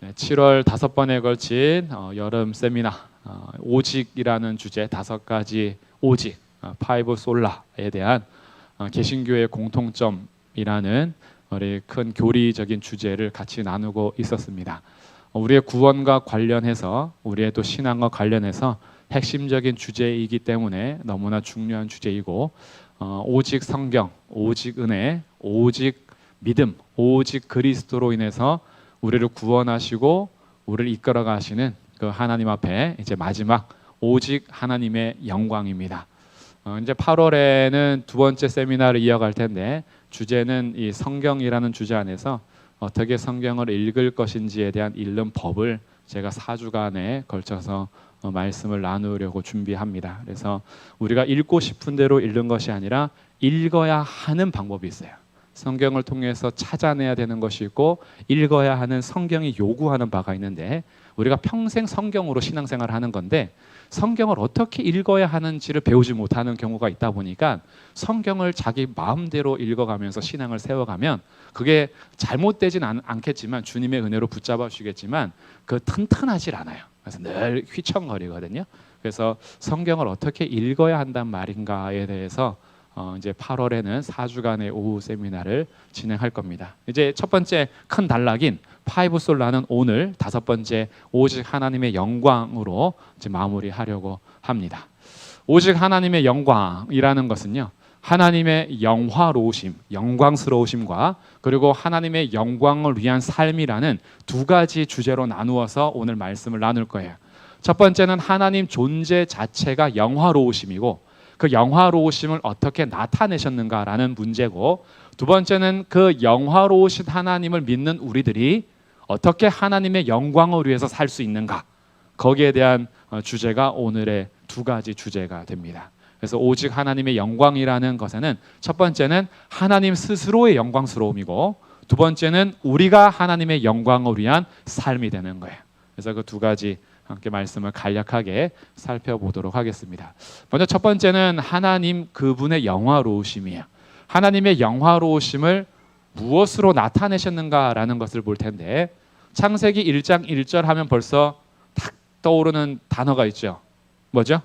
7월 5번에 걸친 여름 세미나 오직이라는 주제 5가지 오직 파이브 솔라에 대한 개신교의 공통점이라는 우리 큰 교리적인 주제를 같이 나누고 있었습니다. 우리의 구원과 관련해서 우리의 또 신앙과 관련해서 핵심적인 주제이기 때문에 너무나 중요한 주제이고 오직 성경, 오직 은혜, 오직 믿음, 오직 그리스도로 인해서 우리를 구원하시고 우리를 이끌어 가시는 그 하나님 앞에 이제 마지막 오직 하나님의 영광입니다. 이제 8월에는 두 번째 세미나를 이어갈 텐데 주제는 이 성경이라는 주제 안에서 어떻게 성경을 읽을 것인지에 대한 읽는 법을 제가 4주간에 걸쳐서 말씀을 나누려고 준비합니다. 그래서 우리가 읽고 싶은 대로 읽는 것이 아니라 읽어야 하는 방법이 있어요. 성경을 통해서 찾아내야 되는 것이 있고 읽어야 하는 성경이 요구하는 바가 있는데 우리가 평생 성경으로 신앙생활을 하는 건데 성경을 어떻게 읽어야 하는지를 배우지 못하는 경우가 있다 보니까 성경을 자기 마음대로 읽어가면서 신앙을 세워가면 그게 잘못되진 않겠지만 주님의 은혜로 붙잡아 주시겠지만 그 튼튼하질 않아요. 그래서 늘 휘청거리거든요. 그래서 성경을 어떻게 읽어야 한단 말인가에 대해서 이제 8월에는 4주간의 오후 세미나를 진행할 겁니다. 이제 첫 번째 큰 단락인 파이브 솔라는 오늘 5번째 오직 하나님의 영광으로 이제 마무리하려고 합니다. 오직 하나님의 영광이라는 것은요, 하나님의 영화로우심, 영광스러우심과 그리고 하나님의 영광을 위한 삶이라는 두 가지 주제로 나누어서 오늘 말씀을 나눌 거예요. 첫 번째는 하나님 존재 자체가 영화로우심이고 그 영화로우심을 어떻게 나타내셨는가라는 문제고, 두 번째는 그 영화로우신 하나님을 믿는 우리들이 어떻게 하나님의 영광을 위해서 살 수 있는가, 거기에 대한 주제가 오늘의 두 가지 주제가 됩니다. 그래서 오직 하나님의 영광이라는 것에는 첫 번째는 하나님 스스로의 영광스러움이고 두 번째는 우리가 하나님의 영광을 위한 삶이 되는 거예요. 그래서 그 두 가지 함께 말씀을 간략하게 살펴보도록 하겠습니다. 먼저 첫 번째는 하나님 그분의 영화로우심이에요. 하나님의 영화로우심을 무엇으로 나타내셨는가라는 것을 볼 텐데 창세기 1장 1절 하면 벌써 탁 떠오르는 단어가 있죠. 뭐죠?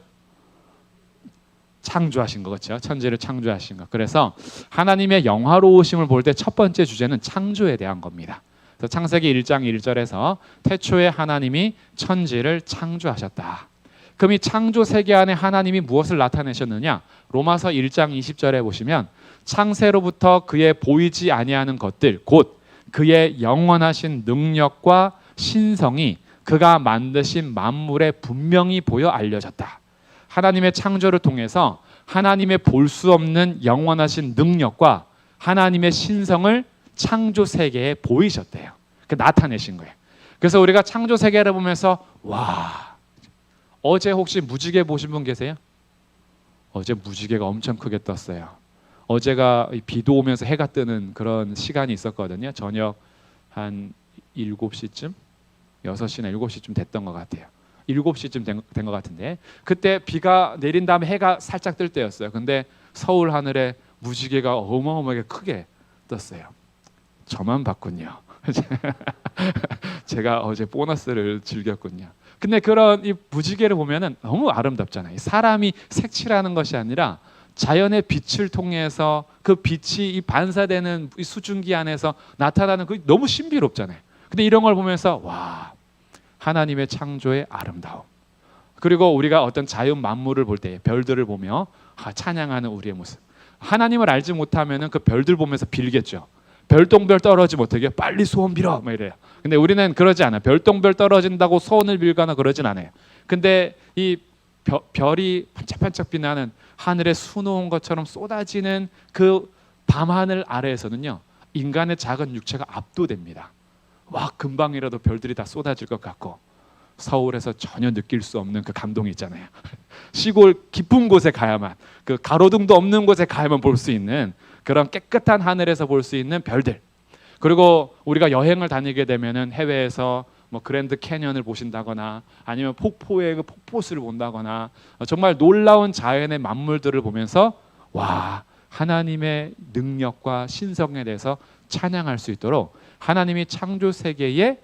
창조하신 거, 그렇죠? 천지를 창조하신 거. 그래서 하나님의 영화로우심을 볼 때 첫 번째 주제는 창조에 대한 겁니다. 그래서 창세기 1장 1절에서 태초에 하나님이 천지를 창조하셨다. 그럼 이 창조 세계 안에 하나님이 무엇을 나타내셨느냐? 로마서 1장 20절에 보시면 창세로부터 그의 보이지 아니하는 것들 곧 그의 영원하신 능력과 신성이 그가 만드신 만물에 분명히 보여 알려졌다. 하나님의 창조를 통해서 하나님의 볼 수 없는 영원하신 능력과 하나님의 신성을 창조 세계에 보이셨대요. 나타내신 거예요. 그래서 우리가 창조 세계를 보면서 와, 어제 혹시 무지개 보신 분 계세요? 어제 무지개가 엄청 크게 떴어요. 어제가 비도 오면서 해가 뜨는 그런 시간이 있었거든요. 저녁 한 7시쯤? 6시나 7시쯤 됐던 것 같아요. 7시쯤 된 것 같은데 그때 비가 내린 다음에 해가 살짝 뜰 때였어요. 근데 서울 하늘에 무지개가 어마어마하게 크게 떴어요. 저만 봤군요. 제가 어제 보너스를 즐겼군요. 근데 그런 이 무지개를 보면은 너무 아름답잖아요. 사람이 색칠하는 것이 아니라 자연의 빛을 통해서 그 빛이 이 반사되는 이 수증기 안에서 나타나는 그 너무 신비롭잖아요. 근데 이런 걸 보면서 와, 하나님의 창조의 아름다움. 그리고 우리가 어떤 자연 만물을 볼 때 별들을 보며 찬양하는 우리의 모습. 하나님을 알지 못하면은 그 별들 보면서 빌겠죠. 별똥별 떨어지 못하게 빨리 소원 빌어 막 이래요. 근데 우리는 그러지 않아요. 별똥별 떨어진다고 소원을 빌거나 그러진 않아요. 근데 이 별이 반짝반짝 빛나는 하늘에 수놓은 것처럼 쏟아지는 그 밤하늘 아래에서는요, 인간의 작은 육체가 압도됩니다. 와, 금방이라도 별들이 다 쏟아질 것 같고 서울에서 전혀 느낄 수 없는 그 감동이 있잖아요. 시골 깊은 곳에 가야만, 그 가로등도 없는 곳에 가야만 볼 수 있는 그런 깨끗한 하늘에서 볼 수 있는 별들. 그리고 우리가 여행을 다니게 되면은 해외에서 뭐 그랜드 캐년을 보신다거나 아니면 폭포의 그 폭포수를 본다거나 정말 놀라운 자연의 만물들을 보면서 와, 하나님의 능력과 신성에 대해서 찬양할 수 있도록 하나님이 창조 세계에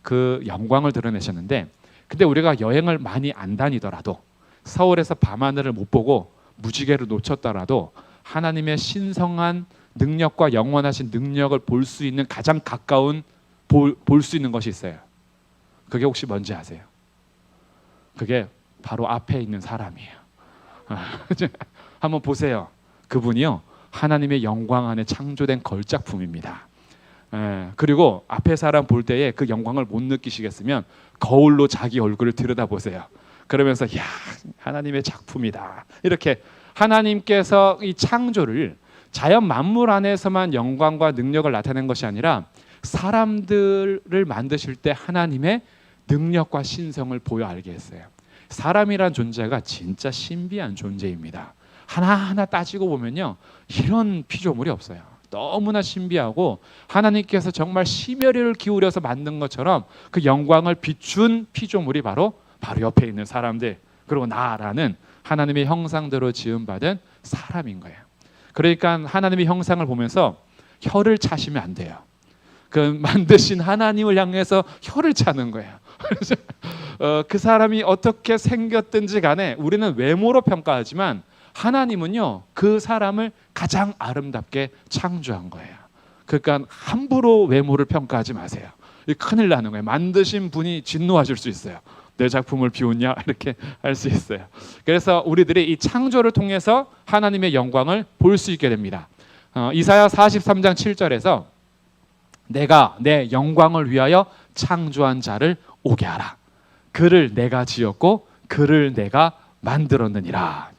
그 영광을 드러내셨는데, 근데 우리가 여행을 많이 안 다니더라도, 서울에서 밤하늘을 못 보고 무지개를 놓쳤더라도 하나님의 신성한 능력과 영원하신 능력을 볼 수 있는 가장 가까운 볼 수 있는 것이 있어요. 그게 혹시 뭔지 아세요? 그게 바로 앞에 있는 사람이에요. 한번 보세요. 그분이요, 하나님의 영광 안에 창조된 걸작품입니다. 그리고 앞에 사람 볼 때에 그 영광을 못 느끼시겠으면 거울로 자기 얼굴을 들여다보세요. 그러면서 야, 하나님의 작품이다. 이렇게 하나님께서 이 창조를 자연 만물 안에서만 영광과 능력을 나타낸 것이 아니라 사람들을 만드실 때 하나님의 능력과 신성을 보여 알게 했어요. 사람이란 존재가 진짜 신비한 존재입니다. 하나하나 따지고 보면요, 이런 피조물이 없어요. 너무나 신비하고 하나님께서 정말 심혈을 기울여서 만든 것처럼 그 영광을 비춘 피조물이 바로 옆에 있는 사람들, 그리고 나라는 하나님의 형상대로 지음받은 사람인 거예요. 그러니까 하나님의 형상을 보면서 혀를 차시면 안 돼요. 그 만드신 하나님을 향해서 혀를 차는 거예요. 그 사람이 어떻게 생겼든지 간에 우리는 외모로 평가하지만 하나님은요, 그 사람을 가장 아름답게 창조한 거예요. 그러니까 함부로 외모를 평가하지 마세요. 큰일 나는 거예요. 만드신 분이 진노하실 수 있어요. 내 작품을 비웃냐? 이렇게 할 수 있어요. 그래서 우리들이 이 창조를 통해서 하나님의 영광을 볼 수 있게 됩니다. 이사야 43장 7절에서 내가 내 영광을 위하여 창조한 자를 오게 하라. 그를 내가 지었고 그를 내가 만들었느니라.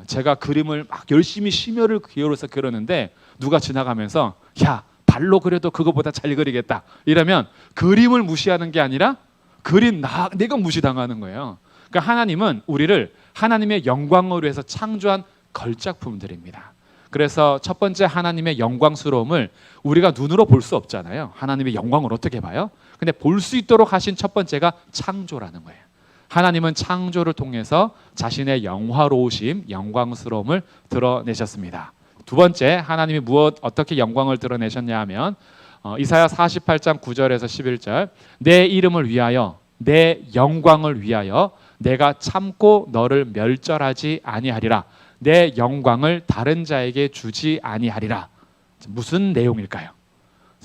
제가 그림을 막 열심히 심혈을 기울여서 그렸는데 누가 지나가면서 야, 발로 그려도 그거보다 잘 그리겠다 이러면 그림을 무시하는 게 아니라 내가 무시당하는 거예요. 그러니까 하나님은 우리를 하나님의 영광을 위해서 창조한 걸작품들입니다. 그래서 첫 번째, 하나님의 영광스러움을 우리가 눈으로 볼 수 없잖아요. 하나님의 영광을 어떻게 봐요? 근데 볼 수 있도록 하신 첫 번째가 창조라는 거예요. 하나님은 창조를 통해서 자신의 영화로우심, 영광스러움을 드러내셨습니다. 두 번째, 하나님이 어떻게 영광을 드러내셨냐 하면 이사야 48장 9절에서 11절, 내 이름을 위하여, 내 영광을 위하여 내가 참고 너를 멸절하지 아니하리라. 내 영광을 다른 자에게 주지 아니하리라. 무슨 내용일까요?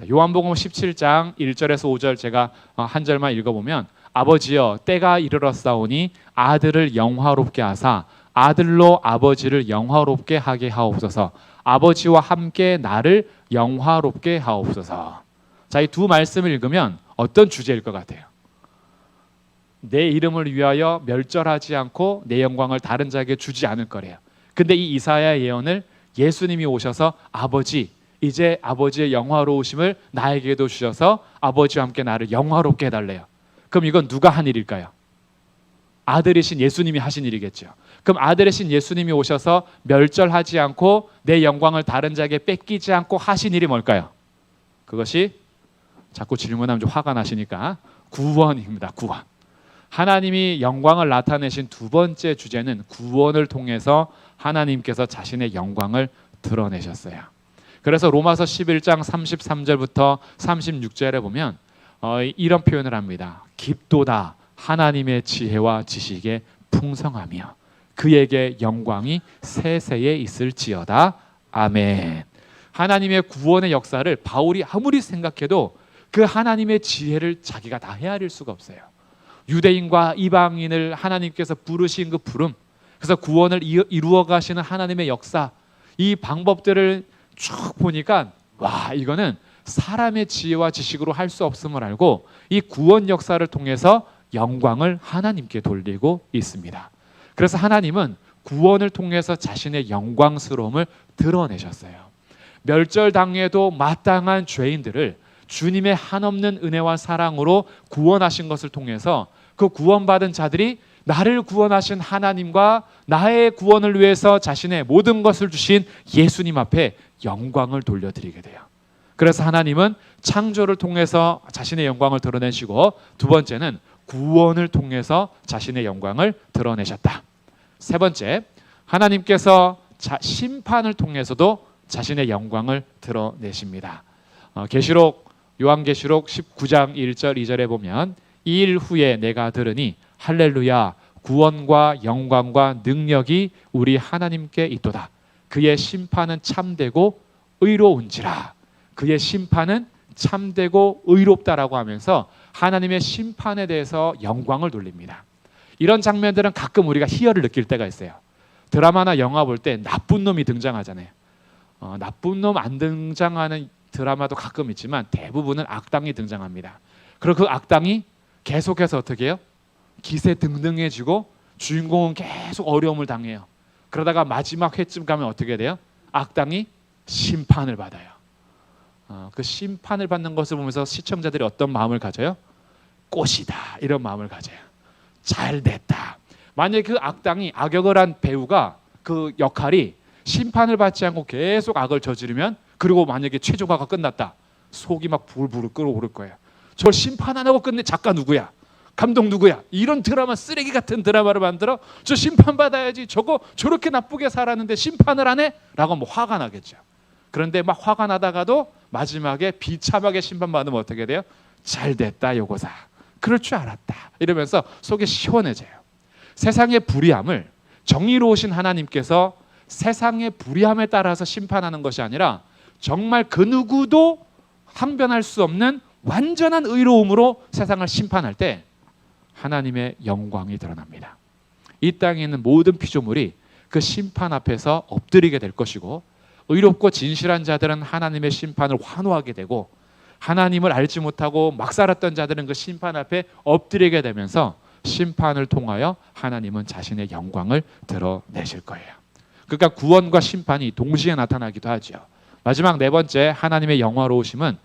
요한복음 17장 1절에서 5절 제가 한 절만 읽어보면, 아버지여, 때가 이르렀사오니 아들을 영화롭게 하사 아들로 아버지를 영화롭게 하게 하옵소서. 아버지와 함께 나를 영화롭게 하옵소서. 자, 이 두 말씀을 읽으면 어떤 주제일 것 같아요? 내 이름을 위하여 멸절하지 않고 내 영광을 다른 자에게 주지 않을 거래요. 근데 이 이사야 예언을 예수님이 오셔서 아버지, 이제 아버지의 영화로우심을 나에게도 주셔서 아버지와 함께 나를 영화롭게 해달래요. 그럼 이건 누가 한 일일까요? 아들이신 예수님이 하신 일이겠죠. 그럼 아들이신 예수님이 오셔서 멸절하지 않고 내 영광을 다른 자에게 뺏기지 않고 하신 일이 뭘까요? 그것이, 자꾸 질문하면 좀 화가 나시니까, 구원입니다. 구원. 하나님이 영광을 나타내신 두 번째 주제는 구원을 통해서 하나님께서 자신의 영광을 드러내셨어요. 그래서 로마서 11장 33절부터 36절에 보면 이런 표현을 합니다. 깊도다 하나님의 지혜와 지식의 풍성하며 그에게 영광이 세세에 있을지어다. 아멘. 하나님의 구원의 역사를 바울이 아무리 생각해도 그 하나님의 지혜를 자기가 다 헤아릴 수가 없어요. 유대인과 이방인을 하나님께서 부르신 그 부름, 그래서 구원을 이루어 가시는 하나님의 역사, 이 방법들을 쭉 보니까 와, 이거는 사람의 지혜와 지식으로 할 수 없음을 알고 이 구원 역사를 통해서 영광을 하나님께 돌리고 있습니다. 그래서 하나님은 구원을 통해서 자신의 영광스러움을 드러내셨어요. 멸절당해도 마땅한 죄인들을 주님의 한없는 은혜와 사랑으로 구원하신 것을 통해서 그 구원받은 자들이 나를 구원하신 하나님과 나의 구원을 위해서 자신의 모든 것을 주신 예수님 앞에 영광을 돌려드리게 돼요. 그래서 하나님은 창조를 통해서 자신의 영광을 드러내시고, 두 번째는 구원을 통해서 자신의 영광을 드러내셨다. 세 번째, 하나님께서 심판을 통해서도 자신의 영광을 드러내십니다. 계시록 요한계시록 19장 1절 2절에 보면 이 일 후에 내가 들으니 할렐루야 구원과 영광과 능력이 우리 하나님께 있도다. 그의 심판은 참되고 의로운지라. 그의 심판은 참되고 의롭다라고 하면서 하나님의 심판에 대해서 영광을 돌립니다. 이런 장면들은 가끔 우리가 희열을 느낄 때가 있어요. 드라마나 영화 볼 때 나쁜 놈이 등장하잖아요. 나쁜 놈 안 등장하는 드라마도 가끔 있지만 대부분은 악당이 등장합니다. 그리고 그 악당이 계속해서 어떻게 해요? 기세등등해지고 주인공은 계속 어려움을 당해요. 그러다가 마지막 회쯤 가면 어떻게 돼요? 악당이 심판을 받아요. 그 심판을 받는 것을 보면서 시청자들이 어떤 마음을 가져요? 꽃이다 이런 마음을 가져요. 잘 됐다. 만약에 그 악당이 악역을 한 배우가 그 역할이 심판을 받지 않고 계속 악을 저지르면, 그리고 만약에 최종화가 끝났다, 속이 막 불불 끓어오를 거예요. 저걸 심판 안 하고 끝내 작가 누구야? 감독 누구야? 이런 드라마, 쓰레기 같은 드라마를 만들어 저 심판받아야지, 저거 저렇게 나쁘게 살았는데 심판을 안 해? 라고 뭐 화가 나겠죠. 그런데 막 화가 나다가도 마지막에 비참하게 심판받으면 어떻게 돼요? 잘 됐다 요거사, 그럴 줄 알았다 이러면서 속이 시원해져요. 세상의 불의함을 정의로우신 하나님께서 세상의 불의함에 따라서 심판하는 것이 아니라 정말 그 누구도 항변할 수 없는 완전한 의로움으로 세상을 심판할 때 하나님의 영광이 드러납니다. 이 땅에 있는 모든 피조물이 그 심판 앞에서 엎드리게 될 것이고, 의롭고 진실한 자들은 하나님의 심판을 환호하게 되고, 하나님을 알지 못하고 막 살았던 자들은 그 심판 앞에 엎드리게 되면서 심판을 통하여 하나님은 자신의 영광을 드러내실 거예요. 그러니까 구원과 심판이 동시에 나타나기도 하죠. 마지막 네 번째 하나님의 영화로우심은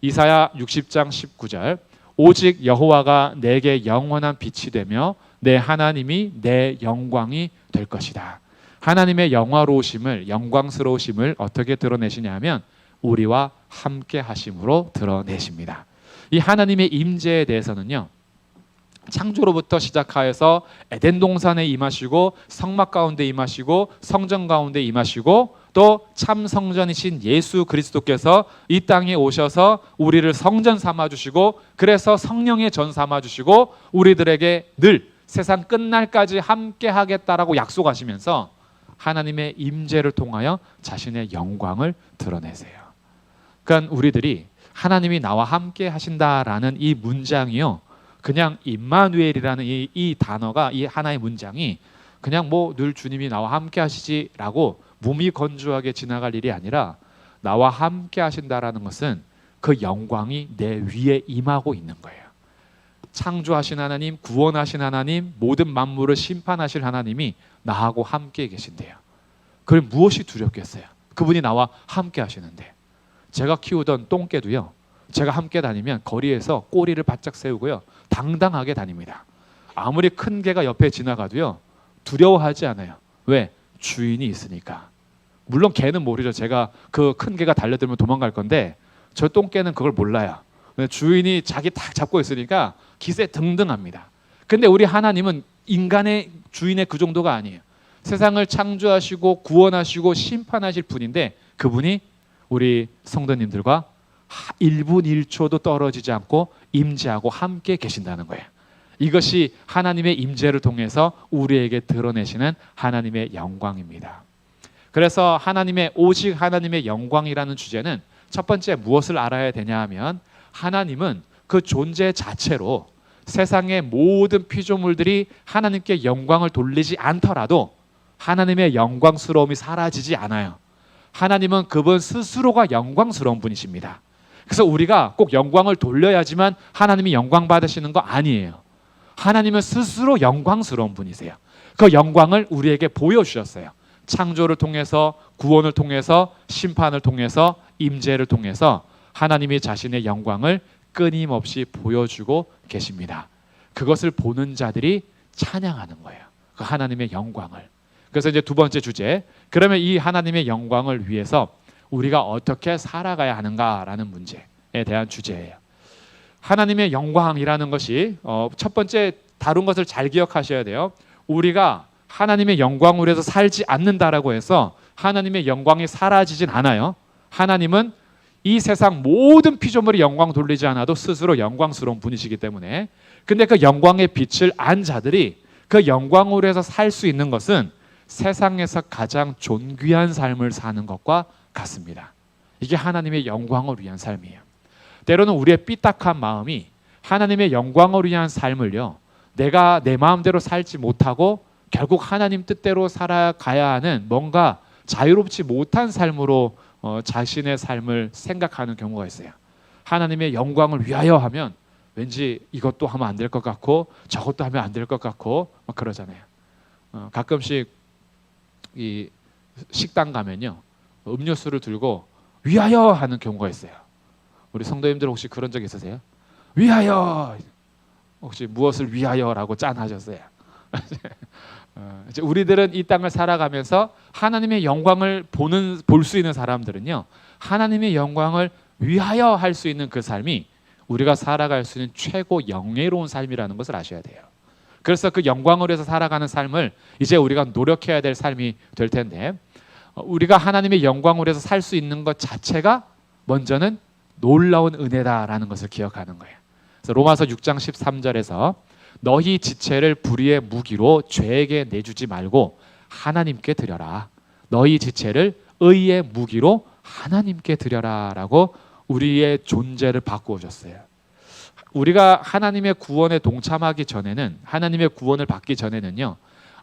이사야 60장 19절, 오직 여호와가 내게 영원한 빛이 되며 내 하나님이 내 영광이 될 것이다. 하나님의 영화로우심을, 영광스러우심을 어떻게 드러내시냐 하면 우리와 함께 하심으로 드러내십니다. 이 하나님의 임재에 대해서는요, 창조로부터 시작하여서 에덴 동산에 임하시고 성막 가운데 임하시고 성전 가운데 임하시고 또 참 성전이신 예수 그리스도께서 이 땅에 오셔서 우리를 성전 삼아 주시고, 그래서 성령의 전 삼아 주시고 우리들에게 늘 세상 끝날까지 함께 하겠다라고 약속하시면서 하나님의 임재를 통하여 자신의 영광을 드러내세요. 그러니까 우리들이 하나님이 나와 함께 하신다라는 이 문장이요, 그냥 임마누엘이라는 이 단어가, 이 하나의 문장이 그냥 뭐 늘 주님이 나와 함께 하시지라고 무미건조하게 지나갈 일이 아니라, 나와 함께 하신다라는 것은 그 영광이 내 위에 임하고 있는 거예요. 창조하신 하나님, 구원하신 하나님, 모든 만물을 심판하실 하나님이 나하고 함께 계신대요. 그럼 무엇이 두렵겠어요? 그분이 나와 함께 하시는데. 제가 키우던 똥개도요, 제가 함께 다니면 거리에서 꼬리를 바짝 세우고요, 당당하게 다닙니다. 아무리 큰 개가 옆에 지나가도요 두려워하지 않아요. 왜? 주인이 있으니까. 물론 개는 모르죠. 제가 그 큰 개가 달려들면 도망갈 건데 저 똥개는 그걸 몰라요. 주인이 자기 딱 잡고 있으니까 기세 등등합니다. 근데 우리 하나님은 인간의 주인의 그 정도가 아니에요. 세상을 창조하시고 구원하시고 심판하실 분인데, 그분이 우리 성도님들과 1분 1초도 떨어지지 않고 임재하고 함께 계신다는 거예요. 이것이 하나님의 임재를 통해서 우리에게 드러내시는 하나님의 영광입니다. 그래서 오직 하나님의 영광이라는 주제는 첫 번째 무엇을 알아야 되냐 하면, 하나님은 그 존재 자체로 세상의 모든 피조물들이 하나님께 영광을 돌리지 않더라도 하나님의 영광스러움이 사라지지 않아요. 하나님은 그분 스스로가 영광스러운 분이십니다. 그래서 우리가 꼭 영광을 돌려야지만 하나님이 영광 받으시는 거 아니에요. 하나님은 스스로 영광스러운 분이세요. 그 영광을 우리에게 보여주셨어요. 창조를 통해서, 구원을 통해서, 심판을 통해서, 임재를 통해서 하나님이 자신의 영광을 끊임없이 보여주고 계십니다. 그것을 보는 자들이 찬양하는 거예요. 그 하나님의 영광을. 그래서 이제 두 번째 주제, 그러면 이 하나님의 영광을 위해서 우리가 어떻게 살아가야 하는가라는 문제에 대한 주제예요. 하나님의 영광이라는 것이 첫 번째 다룬 것을 잘 기억하셔야 돼요. 우리가 하나님의 영광을 위해서 살지 않는다라고 해서 하나님의 영광이 사라지진 않아요. 하나님은 이 세상 모든 피조물이 영광 돌리지 않아도 스스로 영광스러운 분이시기 때문에, 근데 그 영광의 빛을 안 자들이 그 영광으로 해서 살 수 있는 것은 세상에서 가장 존귀한 삶을 사는 것과 같습니다. 이게 하나님의 영광을 위한 삶이에요. 때로는 우리의 삐딱한 마음이 하나님의 영광을 위한 삶을요, 내가 내 마음대로 살지 못하고 결국 하나님 뜻대로 살아가야 하는 뭔가 자유롭지 못한 삶으로 자신의 삶을 생각하는 경우가 있어요. 하나님의 영광을 위하여 하면 왠지 이것도 하면 안 될 것 같고 저것도 하면 안 될 것 같고 막 그러잖아요. 가끔씩 이 식당 가면요, 음료수를 들고 위하여 하는 경우가 있어요. 우리 성도님들 혹시 그런 적 있으세요? 위하여! 혹시 무엇을 위하여라고 짠하셨어요? 우리들은 이 땅을 살아가면서 하나님의 영광을 볼 수 있는 사람들은요, 하나님의 영광을 위하여 할 수 있는 그 삶이 우리가 살아갈 수 있는 최고 영예로운 삶이라는 것을 아셔야 돼요. 그래서 그 영광을 위해서 살아가는 삶을 이제 우리가 노력해야 될 삶이 될 텐데, 우리가 하나님의 영광을 위해서 살 수 있는 것 자체가 먼저는 놀라운 은혜다라는 것을 기억하는 거예요. 그래서 로마서 6장 13절에서 너희 지체를 불의의 무기로 죄에게 내주지 말고 하나님께 드려라. 너희 지체를 의의 무기로 하나님께 드려라라고 우리의 존재를 바꾸어 줬어요. 우리가 하나님의 구원에 동참하기 전에는, 하나님의 구원을 받기 전에는요,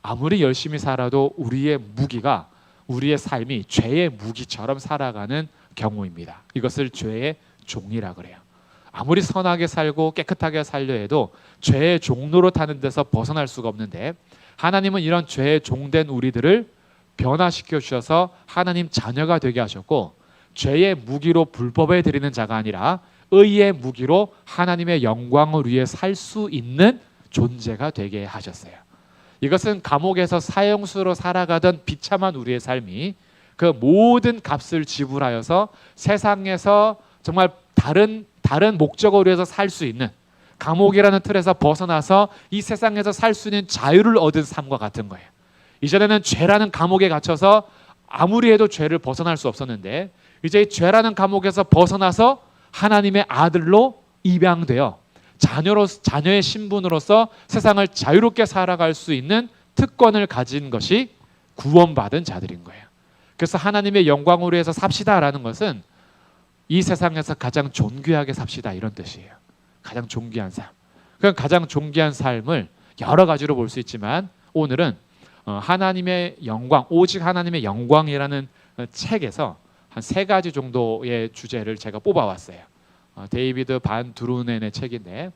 아무리 열심히 살아도 우리의 무기가, 우리의 삶이 죄의 무기처럼 살아가는 경우입니다. 이것을 죄의 종이라 그래요. 아무리 선하게 살고 깨끗하게 살려 해도 죄의 종로로 타는 데서 벗어날 수가 없는데, 하나님은 이런 죄의 종된 우리들을 변화시켜 주셔서 하나님 자녀가 되게 하셨고, 죄의 무기로 불법에 드리는 자가 아니라 의의 무기로 하나님의 영광을 위해 살 수 있는 존재가 되게 하셨어요. 이것은 감옥에서 사형수로 살아가던 비참한 우리의 삶이 그 모든 값을 지불하여서 세상에서 정말 다른 목적을 위해서 살 수 있는, 감옥이라는 틀에서 벗어나서 이 세상에서 살 수 있는 자유를 얻은 삶과 같은 거예요. 이전에는 죄라는 감옥에 갇혀서 아무리 해도 죄를 벗어날 수 없었는데, 이제 이 죄라는 감옥에서 벗어나서 하나님의 아들로 입양되어 자녀의 신분으로서 세상을 자유롭게 살아갈 수 있는 특권을 가진 것이 구원받은 자들인 거예요. 그래서 하나님의 영광을 위해서 삽시다라는 것은 이 세상에서 가장 존귀하게 삽시다, 이런 뜻이에요. 가장 존귀한 삶. 그 가장 존귀한 삶을 여러 가지로 볼 수 있지만, 오늘은 하나님의 영광, 오직 하나님의 영광이라는 책에서 한 3가지 정도의 주제를 제가 뽑아왔어요. 데이비드 반 두루넨의 책인데,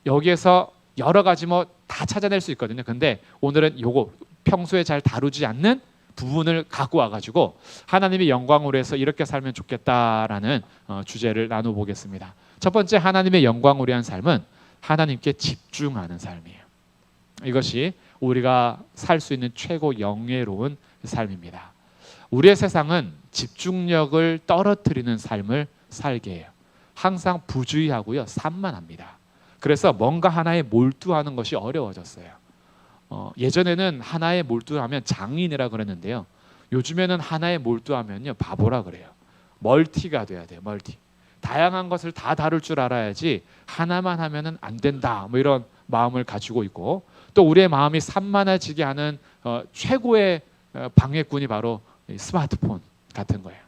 여기에서 여러 가지 뭐 다 찾아낼 수 있거든요. 근데 오늘은 요거 평소에 잘 다루지 않는 부분을 갖고 와가지고 하나님의 영광으로 해서 이렇게 살면 좋겠다라는 주제를 나눠보겠습니다. 첫 번째, 하나님의 영광을 위한 삶은 하나님께 집중하는 삶이에요. 이것이 우리가 살 수 있는 최고 영예로운 삶입니다. 우리의 세상은 집중력을 떨어뜨리는 삶을 살게 해요. 항상 부주의하고요, 산만합니다. 그래서 뭔가 하나에 몰두하는 것이 어려워졌어요. 예전에는 하나에 몰두하면 장인이라 그랬는데요, 요즘에는 하나에 몰두하면요, 바보라 그래요. 멀티가 돼야 돼요. 멀티. 다양한 것을 다 다룰 줄 알아야지 하나만 하면은 안 된다, 뭐 이런 마음을 가지고 있고, 또 우리의 마음이 산만해지게 하는 최고의 방해꾼이 바로 스마트폰 같은 거예요.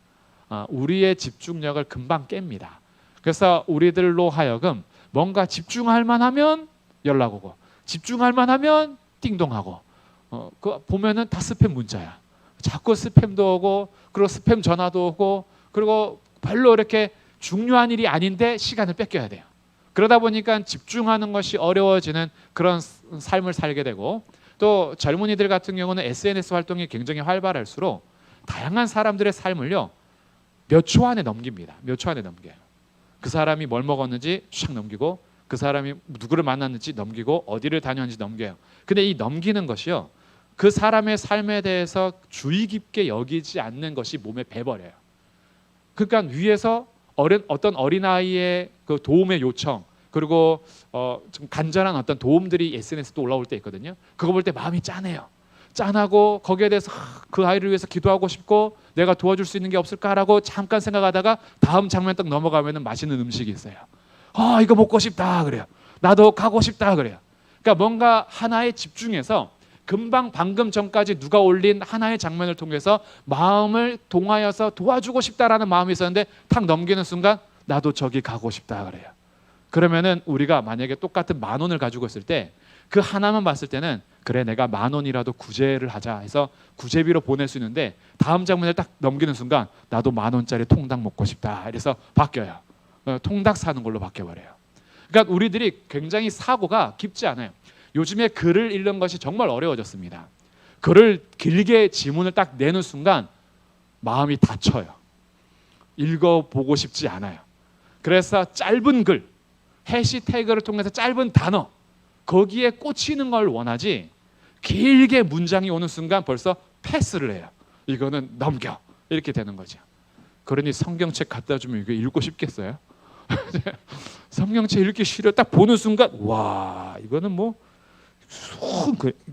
우리의 집중력을 금방 깹니다. 그래서 우리들로 하여금 뭔가 집중할 만하면 연락 오고, 집중할 만하면 띵동하고, 그 보면은 다 스팸 문자야. 자꾸 스팸도 오고, 그리고 스팸 전화도 오고, 그리고 별로 이렇게 중요한 일이 아닌데 시간을 뺏겨야 돼요. 그러다 보니까 집중하는 것이 어려워지는 그런 삶을 살게 되고, 또 젊은이들 같은 경우는 SNS 활동이 굉장히 활발할수록 다양한 사람들의 삶을요, 몇 초 안에 넘깁니다. 몇 초 안에 넘겨요. 그 사람이 뭘 먹었는지 샥 넘기고, 그 사람이 누구를 만났는지 넘기고, 어디를 다녔는지 넘겨요. 근데 이 넘기는 것이요, 그 사람의 삶에 대해서 주의 깊게 여기지 않는 것이 몸에 배버려요. 그러니까 위에서 어떤 어린아이의 그 도움의 요청, 그리고 좀 간절한 어떤 도움들이 SNS에 또 올라올 때 있거든요. 그거 볼 때 마음이 짠해요. 짠하고 거기에 대해서 그 아이를 위해서 기도하고 싶고 내가 도와줄 수 있는 게 없을까라고 잠깐 생각하다가 다음 장면 딱 넘어가면은 맛있는 음식이 있어요. 이거 먹고 싶다 그래요. 나도 가고 싶다 그래요. 그러니까 뭔가 하나에 집중해서 금방 방금 전까지 누가 올린 하나의 장면을 통해서 마음을 동하여서 도와주고 싶다라는 마음이 있었는데 탁 넘기는 순간 나도 저기 가고 싶다 그래요. 그러면은 우리가 만약에 똑같은 10,000원을 가지고 있을 때 그 하나만 봤을 때는 그래 내가 10,000원이라도 구제를 하자 해서 구제비로 보낼 수 있는데 다음 장면을 딱 넘기는 순간 나도 10,000원짜리 통닭 먹고 싶다 이래서 바뀌어요. 통닭 사는 걸로 바뀌어버려요. 그러니까 우리들이 굉장히 사고가 깊지 않아요. 요즘에 글을 읽는 것이 정말 어려워졌습니다. 글을 길게 지문을 딱 내는 순간 마음이 다쳐요. 읽어보고 싶지 않아요. 그래서 짧은 글, 해시태그를 통해서 짧은 단어 거기에 꽂히는 걸 원하지 길게 문장이 오는 순간 벌써 패스를 해요. 이거는 넘겨 이렇게 되는 거죠. 그러니 성경책 갖다 주면 이거 읽고 싶겠어요? 성경책 읽기 싫어. 딱 보는 순간 와 이거는 뭐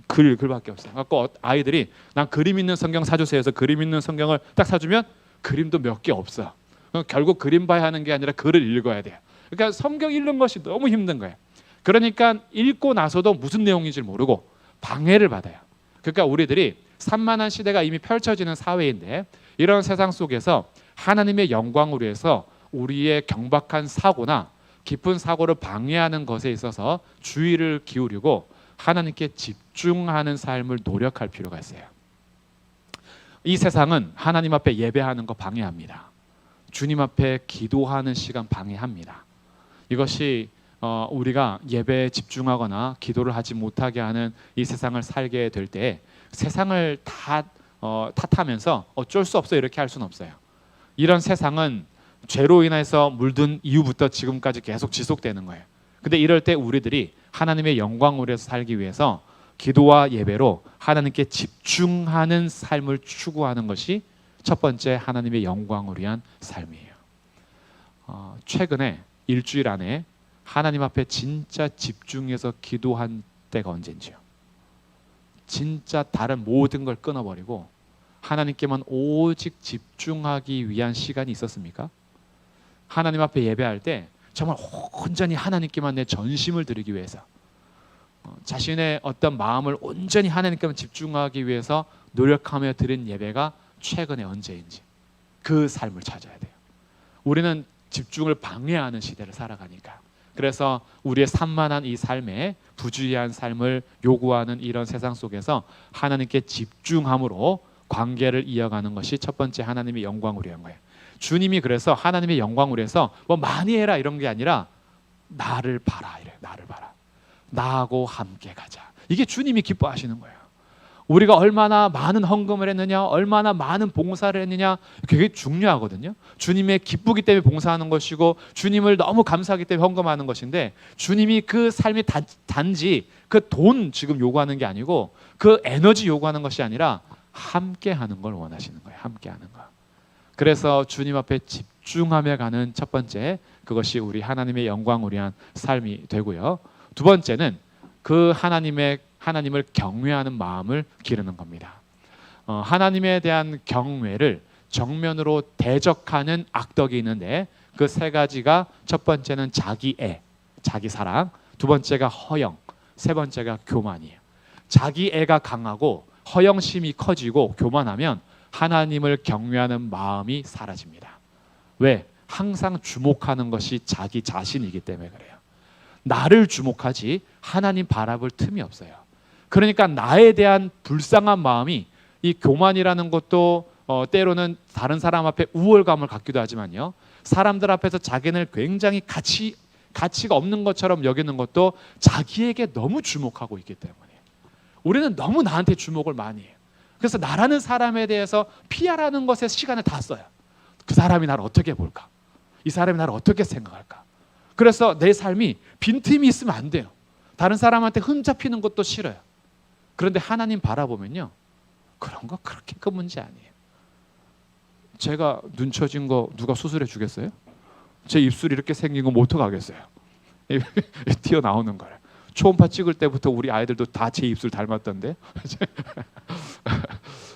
글밖에 없어요. 아까 아이들이 난 그림 있는 성경 사주세요 해서 그림 있는 성경을 딱 사주면 그림도 몇 개 없어. 결국 그림 봐야 하는 게 아니라 글을 읽어야 돼요. 그러니까 성경 읽는 것이 너무 힘든 거예요. 그러니까 읽고 나서도 무슨 내용인지 모르고 방해를 받아요. 그러니까 우리들이 산만한 시대가 이미 펼쳐지는 사회인데 이런 세상 속에서 하나님의 영광을 위해서 우리의 경박한 사고나 깊은 사고를 방해하는 것에 있어서 주의를 기울이고 하나님께 집중하는 삶을 노력할 필요가 있어요. 이 세상은 하나님 앞에 예배하는 거 방해합니다. 주님 앞에 기도하는 시간 방해합니다. 이것이 우리가 예배에 집중하거나 기도를 하지 못하게 하는 이 세상을 살게 될 때 세상을 다 탓하면서 어쩔 수 없어 이렇게 할 수는 없어요. 이런 세상은 죄로 인해서 물든 이후부터 지금까지 계속 지속되는 거예요. 근데 이럴 때 우리들이 하나님의 영광을 위해서 살기 위해서 기도와 예배로 하나님께 집중하는 삶을 추구하는 것이 첫 번째 하나님의 영광을 위한 삶이에요. 최근에 일주일 안에 하나님 앞에 진짜 집중해서 기도한 때가 언젠지요? 진짜 다른 모든 걸 끊어버리고 하나님께만 오직 집중하기 위한 시간이 있었습니까? 하나님 앞에 예배할 때 정말 온전히 하나님께만 내 전심을 드리기 위해서 자신의 어떤 마음을 온전히 하나님께만 집중하기 위해서 노력하며 드린 예배가 최근에 언제인지 그 삶을 찾아야 돼요. 우리는 집중을 방해하는 시대를 살아가니까. 그래서 우리의 산만한 이 삶에 부주의한 삶을 요구하는 이런 세상 속에서 하나님께 집중함으로 관계를 이어가는 것이 첫 번째 하나님의 영광을 위한 거예요. 주님이 그래서 하나님의 영광을 위해서 뭐 많이 해라 이런 게 아니라 나를 봐라 이래요. 나를 봐라. 나하고 함께 가자. 이게 주님이 기뻐하시는 거예요. 우리가 얼마나 많은 헌금을 했느냐, 얼마나 많은 봉사를 했느냐, 그게 중요하거든요. 주님의 기쁘기 때문에 봉사하는 것이고 주님을 너무 감사하기 때문에 헌금하는 것인데 주님이 그 삶이 단지 그 돈 지금 요구하는 게 아니고 그 에너지 요구하는 것이 아니라 함께 하는 걸 원하시는 거예요. 함께 하는 거. 그래서 주님 앞에 집중하며 가는 첫 번째 그것이 우리 하나님의 영광을 위한 삶이 되고요. 두 번째는 그 하나님을 경외하는 마음을 기르는 겁니다. 하나님에 대한 경외를 정면으로 대적하는 악덕이 있는데 그 세 가지가 첫 번째는 자기애, 자기사랑, 두 번째가 허영, 세 번째가 교만이에요. 자기애가 강하고 허영심이 커지고 교만하면 하나님을 경외하는 마음이 사라집니다. 왜? 항상 주목하는 것이 자기 자신이기 때문에 그래요. 나를 주목하지 하나님 바라볼 틈이 없어요. 그러니까 나에 대한 불쌍한 마음이 이 교만이라는 것도 때로는 다른 사람 앞에 우월감을 갖기도 하지만요. 사람들 앞에서 자기는 굉장히 가치가 없는 것처럼 여기는 것도 자기에게 너무 주목하고 있기 때문에 우리는 너무 나한테 주목을 많이 해요. 그래서 나라는 사람에 대해서 피하라는 것에 시간을 다 써요. 그 사람이 나를 어떻게 볼까? 이 사람이 나를 어떻게 생각할까? 그래서 내 삶이 빈틈이 있으면 안 돼요. 다른 사람한테 흠잡히는 것도 싫어요. 그런데 하나님 바라보면요. 그런 거 그렇게 큰 문제 아니에요. 제가 눈 처진 거 누가 수술해 주겠어요? 제 입술이 이렇게 생긴 거 뭐 어떡하겠어요? 튀어나오는 거예요. 초음파 찍을 때부터 우리 아이들도 다 제 입술 닮았던데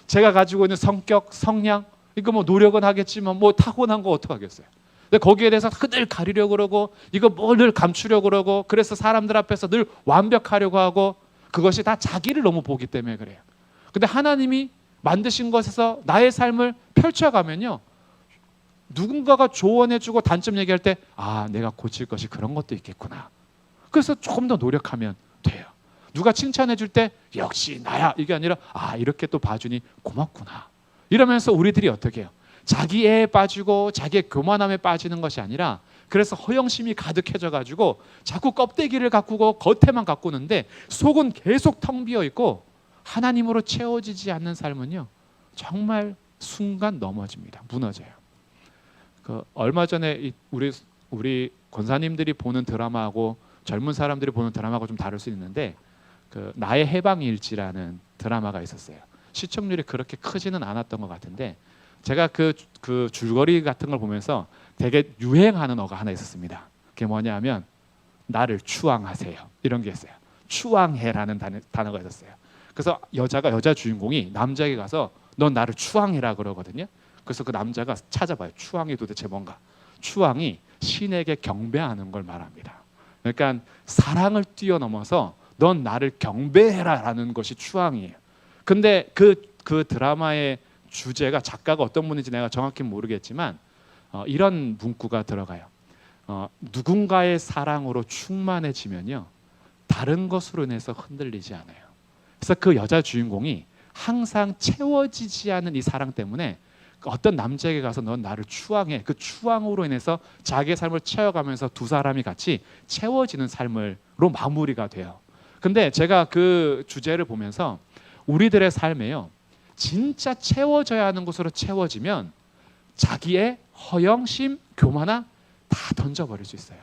제가 가지고 있는 성격, 성향, 이거 뭐 노력은 하겠지만 뭐 타고난 거 어떡하겠어요. 근데 거기에 대해서 늘 가리려고 그러고 이거 뭘 늘 감추려고 그러고 그래서 사람들 앞에서 늘 완벽하려고 하고 그것이 다 자기를 너무 보기 때문에 그래요. 근데 하나님이 만드신 것에서 나의 삶을 펼쳐가면요. 누군가가 조언해주고 단점 얘기할 때 내가 고칠 것이 그런 것도 있겠구나. 그래서 조금 더 노력하면 돼요. 누가 칭찬해줄 때 역시 나야 이게 아니라 이렇게 또 봐주니 고맙구나. 이러면서 우리들이 어떻게 해요? 자기애에 빠지고 자기의 교만함에 빠지는 것이 아니라 그래서 허영심이 가득해져 가지고 자꾸 껍데기를 가꾸고 겉에만 가꾸는데 속은 계속 텅 비어 있고 하나님으로 채워지지 않는 삶은요 정말 순간 넘어집니다. 무너져요. 얼마 전에 우리 권사님들이 보는 드라마하고 젊은 사람들이 보는 드라마하고 좀 다를 수 있는데 나의 해방일지라는 드라마가 있었어요. 시청률이 그렇게 크지는 않았던 것 같은데 제가 그 줄거리 같은 걸 보면서 되게 유행하는 어가 하나 있었습니다. 그게 뭐냐면 나를 추앙하세요 이런 게 있어요. 추앙해라는 단어가 있었어요. 그래서 여자 주인공이 남자에게 가서 넌 나를 추앙해라 그러거든요. 그래서 그 남자가 찾아봐요. 추앙이 도대체 뭔가. 추앙이 신에게 경배하는 걸 말합니다. 그러니까 사랑을 뛰어넘어서 넌 나를 경배해라라는 것이 추앙이에요. 근데 그 드라마의 주제가 작가가 어떤 분인지 내가 정확히 모르겠지만 이런 문구가 들어가요. 누군가의 사랑으로 충만해지면요 다른 것으로 인해서 흔들리지 않아요. 그래서 그 여자 주인공이 항상 채워지지 않은 이 사랑 때문에 어떤 남자에게 가서 넌 나를 추앙해. 그 추앙으로 인해서 자기의 삶을 채워가면서 두 사람이 같이 채워지는 삶으로 마무리가 돼요. 근데 제가 그 주제를 보면서 우리들의 삶에요 진짜 채워져야 하는 곳으로 채워지면 자기의 허영심, 교만함 다 던져버릴 수 있어요.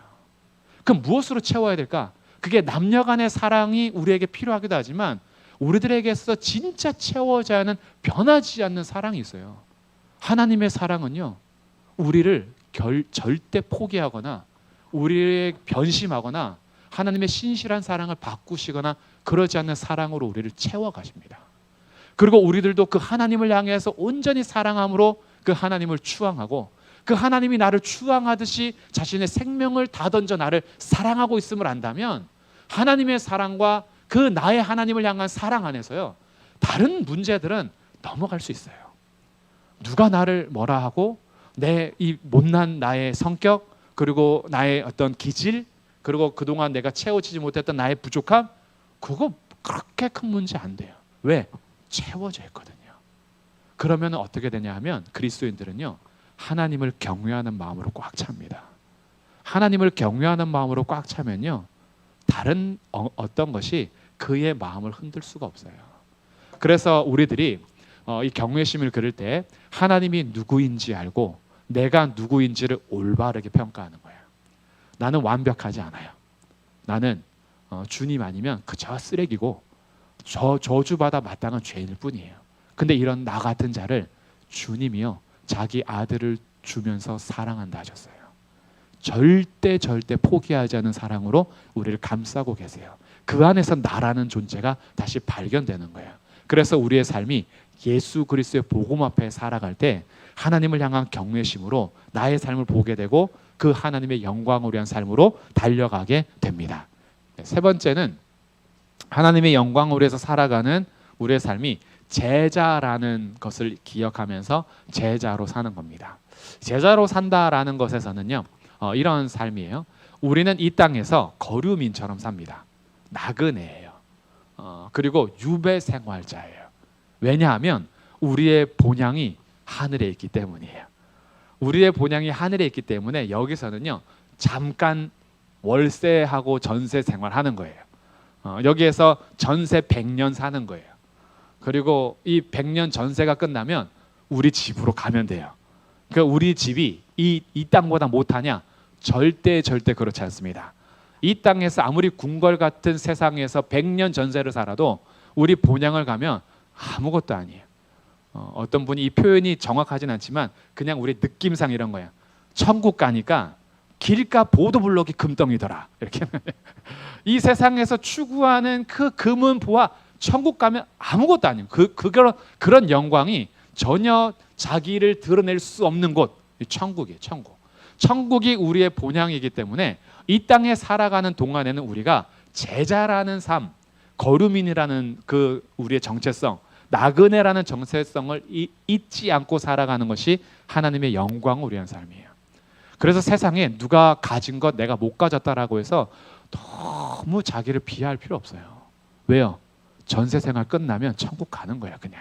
그럼 무엇으로 채워야 될까? 그게 남녀 간의 사랑이 우리에게 필요하기도 하지만 우리들에게서 진짜 채워져야 하는 변하지 않는 사랑이 있어요. 하나님의 사랑은요 우리를 절대 포기하거나 우리를 변심하거나 하나님의 신실한 사랑을 바꾸시거나 그러지 않는 사랑으로 우리를 채워가십니다. 그리고 우리들도 그 하나님을 향해서 온전히 사랑함으로 그 하나님을 추앙하고 그 하나님이 나를 추앙하듯이 자신의 생명을 다 던져 나를 사랑하고 있음을 안다면 하나님의 사랑과 그 나의 하나님을 향한 사랑 안에서요 다른 문제들은 넘어갈 수 있어요. 누가 나를 뭐라 하고 내 이 못난 나의 성격 그리고 나의 어떤 기질 그리고 그동안 내가 채워지지 못했던 나의 부족함 그거 그렇게 큰 문제 안 돼요. 왜? 채워져 있거든요. 그러면 어떻게 되냐 하면 그리스도인들은요 하나님을 경외하는 마음으로 꽉 찹니다. 하나님을 경외하는 마음으로 꽉 차면요 다른 어떤 것이 그의 마음을 흔들 수가 없어요. 그래서 우리들이 이 경외심을 그릴 때 하나님이 누구인지 알고 내가 누구인지를 올바르게 평가하는 거예요. 나는 완벽하지 않아요. 나는 주님 아니면 그저 쓰레기고 저주받아 마땅한 죄인일 뿐이에요. 근데 이런 나 같은 자를 주님이요 자기 아들을 주면서 사랑한다 하셨어요. 절대 포기하지 않은 사랑으로 우리를 감싸고 계세요. 그 안에서 나라는 존재가 다시 발견되는 거예요. 그래서 우리의 삶이 예수 그리스도의 복음 앞에 살아갈 때 하나님을 향한 경외심으로 나의 삶을 보게 되고 그 하나님의 영광을 위한 삶으로 달려가게 됩니다. 세 번째는 하나님의 영광을 위해서 살아가는 우리의 삶이 제자라는 것을 기억하면서 제자로 사는 겁니다. 제자로 산다라는 것에서는요 이런 삶이에요. 우리는 이 땅에서 거류민처럼 삽니다. 나그네예요. 그리고 유배 생활자예요. 왜냐하면 우리의 본향이 하늘에 있기 때문이에요. 우리의 본향이 하늘에 있기 때문에 여기서는요 잠깐 월세하고 전세 생활하는 거예요. 여기에서 전세 100년 사는 거예요. 그리고 이 100년 전세가 끝나면 우리 집으로 가면 돼요. 그러니까 우리 집이 이 땅보다 못하냐? 절대 그렇지 않습니다. 이 땅에서 아무리 궁궐 같은 세상에서 100년 전세를 살아도 우리 본향을 가면 아무것도 아니에요. 어떤 분이 이 표현이 정확하진 않지만 그냥 우리 느낌상 이런 거예요. 천국 가니까 길가 보도블록이 금덩이더라. 이렇게 이 세상에서 추구하는 그 금은 보화 천국 가면 아무것도 아니에요. 그런 영광이 전혀 자기를 드러낼 수 없는 곳, 천국이에요. 천국이 우리의 본향이기 때문에 이 땅에 살아가는 동안에는 우리가 제자라는 삶, 거루민이라는 그 우리의 정체성, 나그네라는 정체성을 잊지 않고 살아가는 것이 하나님의 영광을 위한 삶이에요. 그래서 세상에 누가 가진 것 내가 못 가졌다라고 해서 너무 자기를 비하할 필요 없어요. 왜요? 전세 생활 끝나면 천국 가는 거야 그냥.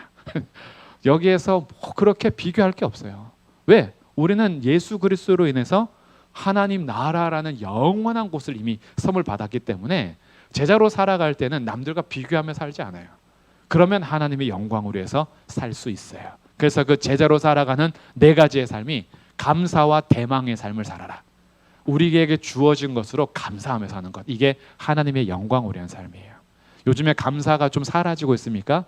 여기에서 뭐 그렇게 비교할 게 없어요. 왜? 우리는 예수 그리스도로 인해서 하나님 나라라는 영원한 곳을 이미 선물 받았기 때문에 제자로 살아갈 때는 남들과 비교하며 살지 않아요. 그러면 하나님의 영광으로 해서 살 수 있어요. 그래서 그 제자로 살아가는 4가지의 삶이 감사와 대망의 삶을 살아라. 우리에게 주어진 것으로 감사하며 사는 것. 이게 하나님의 영광으로 한 삶이에요. 요즘에 감사가 좀 사라지고 있습니까?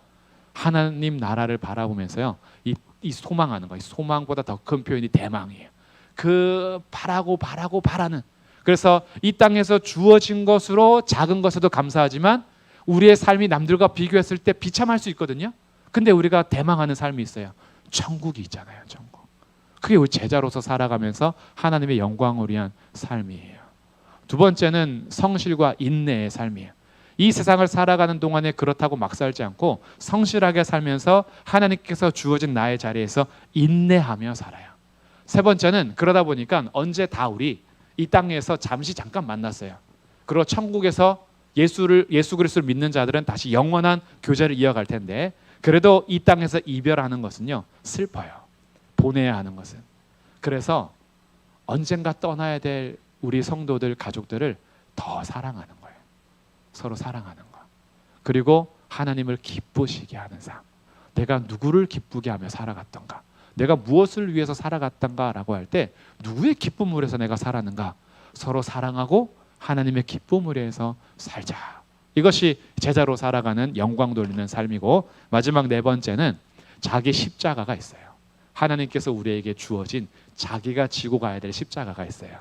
하나님 나라를 바라보면서요. 이 소망하는 거. 이 소망보다 더 큰 표현이 대망이에요. 그 바라는. 그래서 이 땅에서 주어진 것으로 작은 것에도 감사하지만 우리의 삶이 남들과 비교했을 때 비참할 수 있거든요. 근데 우리가 대망하는 삶이 있어요. 천국이 있잖아요. 천국. 그게 우리 제자로서 살아가면서 하나님의 영광을 위한 삶이에요. 2번째는 성실과 인내의 삶이에요. 이 세상을 살아가는 동안에 그렇다고 막 살지 않고 성실하게 살면서 하나님께서 주어진 나의 자리에서 인내하며 살아요. 3번째는 그러다 보니까 언제 다 우리 이 땅에서 잠깐 만났어요. 그리고 천국에서 예수 그리스도를 믿는 자들은 다시 영원한 교제를 이어갈 텐데 그래도 이 땅에서 이별하는 것은요 슬퍼요. 보내야 하는 것은. 그래서 언젠가 떠나야 될 우리 성도들 가족들을 더 사랑하는 거예요. 서로 사랑하는 거. 그리고 하나님을 기쁘시게 하는 삶. 내가 누구를 기쁘게 하며 살아갔던가, 내가 무엇을 위해서 살아갔던가라고 할 때 누구의 기쁨을 위해서 내가 살았는가, 서로 사랑하고 하나님의 기쁨을 위해서 살자. 이것이 제자로 살아가는 영광 돌리는 삶이고, 마지막 4번째는 자기 십자가가 있어요. 하나님께서 우리에게 주어진 자기가 지고 가야 될 십자가가 있어요.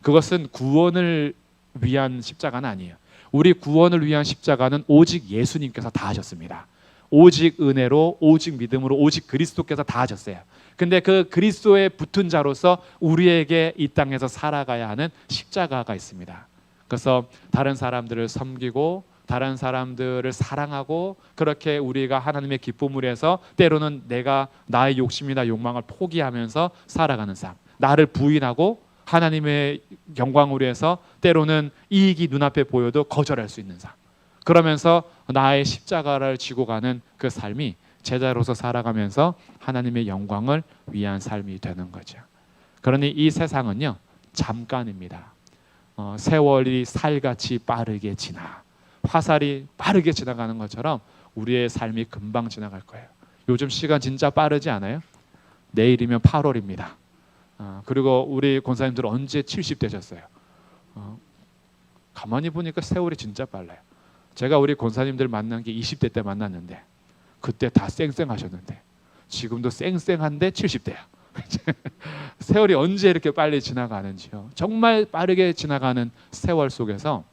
그것은 구원을 위한 십자가는 아니에요. 우리 구원을 위한 십자가는 오직 예수님께서 다 하셨습니다. 오직 은혜로, 오직 믿음으로, 오직 그리스도께서 다 하셨어요. 근데 그 그리스도에 붙은 자로서 우리에게 이 땅에서 살아가야 하는 십자가가 있습니다. 그래서 다른 사람들을 섬기고 다른 사람들을 사랑하고 그렇게 우리가 하나님의 기쁨을 위해서 때로는 내가 나의 욕심이나 욕망을 포기하면서 살아가는 삶, 나를 부인하고 하나님의 영광을 위해서 때로는 이익이 눈앞에 보여도 거절할 수 있는 삶, 그러면서 나의 십자가를 지고 가는 그 삶이 제자로서 살아가면서 하나님의 영광을 위한 삶이 되는 거죠. 그러니 이 세상은요 잠깐입니다. 세월이 살같이 빠르게 지나, 화살이 빠르게 지나가는 것처럼 우리의 삶이 금방 지나갈 거예요. 요즘 시간 진짜 빠르지 않아요? 내일이면 8월입니다. 그리고 우리 권사님들 언제 70 되셨어요? 가만히 보니까 세월이 진짜 빨라요. 제가 우리 권사님들 만난 게 20대 때 만났는데 그때 다 쌩쌩하셨는데 지금도 쌩쌩한데 70대야. 세월이 언제 이렇게 빨리 지나가는지요. 정말 빠르게 지나가는 세월 속에서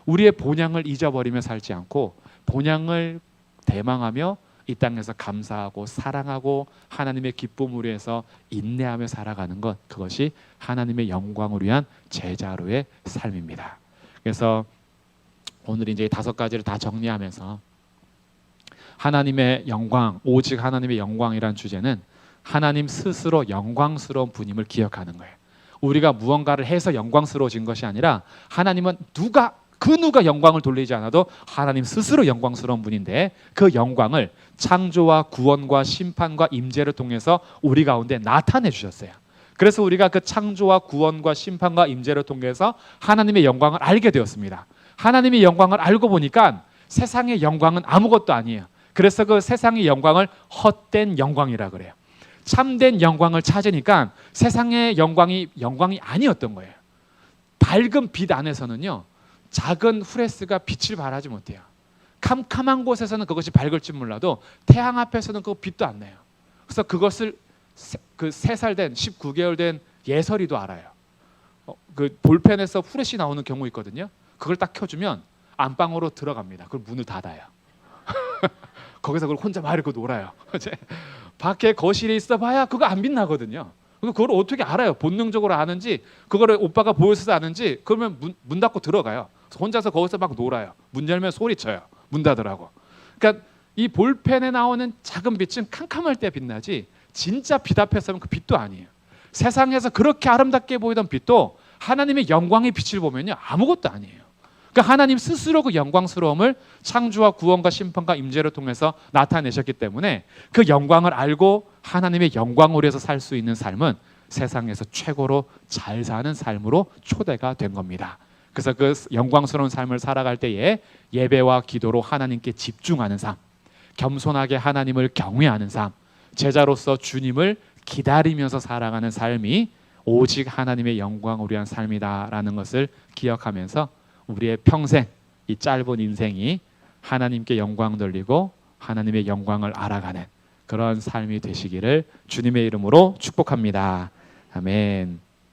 우리의 본향을 잊어버리며 살지 않고 본향을 대망하며 이 땅에서 감사하고 사랑하고 하나님의 기쁨을 위해서 인내하며 살아가는 것, 그것이 하나님의 영광을 위한 제자로의 삶입니다. 그래서 오늘 이제 5가지를 다 정리하면서 하나님의 영광, 오직 하나님의 영광이란 주제는 하나님 스스로 영광스러운 분임을 기억하는 거예요. 우리가 무언가를 해서 영광스러워진 것이 아니라 하나님은 누가 영광을 돌리지 않아도 하나님 스스로 영광스러운 분인데 그 영광을 창조와 구원과 심판과 임재를 통해서 우리 가운데 나타내 주셨어요. 그래서 우리가 그 창조와 구원과 심판과 임재를 통해서 하나님의 영광을 알게 되었습니다. 하나님의 영광을 알고 보니까 세상의 영광은 아무것도 아니에요. 그래서 그 세상의 영광을 헛된 영광이라 그래요. 참된 영광을 찾으니까 세상의 영광이 아니었던 거예요. 밝은 빛 안에서는요 작은 후레스가 빛을 발하지 못해요. 캄캄한 곳에서는 그것이 밝을지 몰라도 태양 앞에서는 그 빛도 안 나요. 그래서 그것을 그 3살 된 19개월 된 예설이도 알아요. 그 볼펜에서 후레쉬 나오는 경우 있거든요. 그걸 딱 켜주면 안방으로 들어갑니다. 그걸 문을 닫아요. 거기서 그걸 혼자 막 이렇게 놀아요. 밖에 거실에 있어봐야 그거 안 빛나거든요. 그걸 어떻게 알아요? 본능적으로 아는지, 그거를 오빠가 보여서 아는지. 그러면 문 닫고 들어가요. 그래서 혼자서 거기서 막 놀아요. 문 열면 소리쳐요. 문 닫으라고. 그러니까 이 볼펜에 나오는 작은 빛은 캄캄할 때 빛나지, 진짜 빛 앞에서는 그 빛도 아니에요. 세상에서 그렇게 아름답게 보이던 빛도 하나님의 영광의 빛을 보면요, 아무것도 아니에요. 그러니까 하나님 스스로 그 영광스러움을 창조와 구원과 심판과 임재를 통해서 나타내셨기 때문에 그 영광을 알고 하나님의 영광으로 해서 살 수 있는 삶은 세상에서 최고로 잘 사는 삶으로 초대가 된 겁니다. 그래서 그 영광스러운 삶을 살아갈 때에 예배와 기도로 하나님께 집중하는 삶, 겸손하게 하나님을 경외하는 삶, 제자로서 주님을 기다리면서 살아가는 삶이 오직 하나님의 영광을 위한 삶이다라는 것을 기억하면서 우리의 평생, 이 짧은 인생이 하나님께 영광 돌리고 하나님의 영광을 알아가는 그런 삶이 되시기를 주님의 이름으로 축복합니다. 아멘.